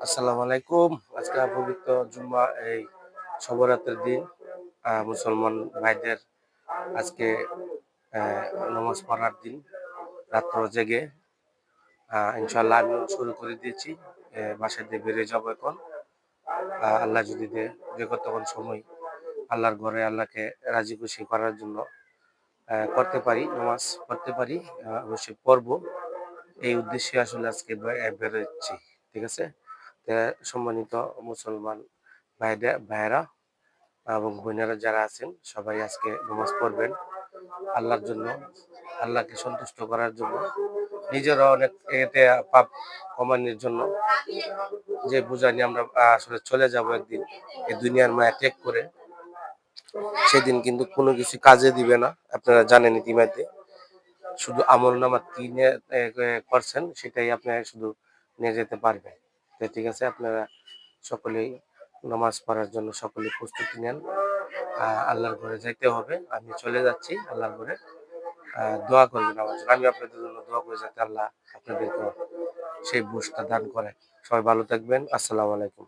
আসসালামু আলাইকুম। আজকে পবিত্র জুম্মা এই শবে-বরাতের দিন। মুসলমান ভাইদের আজকে নামাজ পড়ার দিন। রাত্র জেগে ইনশাআল্লাহ আমিও শুরু করে দিয়েছি। বাসা দিয়ে বেরিয়ে যাবো এখন। আল্লাহ যদি দেয় তখন সময় আল্লাহর ঘরে আল্লাহকে রাজি খুশি করার জন্য করতে পারি, নামাজ পড়তে পারি, অবশ্যই পড়বো। এই উদ্দেশ্যে আসলে আজকে বেরোচ্ছি। ঠিক আছে? সম্মানিত মুসলমান ভাইয়েরা এবং বোনেরা যারা আছেন সবাই আজকে নামাজ পড়বেন আল্লাহর জন্য, আল্লাহকে সন্তুষ্ট করার জন্য, নিজেরা অনেক এতে পাপ কমানোর জন্য। যে বোঝা নিয়ে আমরা আসলে চলে যাব একদিন এই দুনিয়ার মায়া ত্যাগ করে, সেদিন কিন্তু কোনো কিছু কাজে দিবে না। আপনারা জানেন ইতিমধ্যে শুধু আমলনামা কি নিয়ে করছেন সেটাই আপনারা শুধু নিয়ে যেতে পারবেন। তো ঠিক আছে, আপনারা সকলেই নামাজ পড়ার জন্য সকলেই প্রস্তুতি নেন। আল্লাহর ঘরে যাইতে হবে। আমি চলে যাচ্ছি আল্লাহর ঘরে। দোয়া করবেন আমার জন্য। আমি আপনাদের জন্য দোয়া করি যাতে আল্লাহ আপনাদেরকে সেই বুঝটা দান করে। সবাই ভালো থাকবেন। আসসালামু আলাইকুম।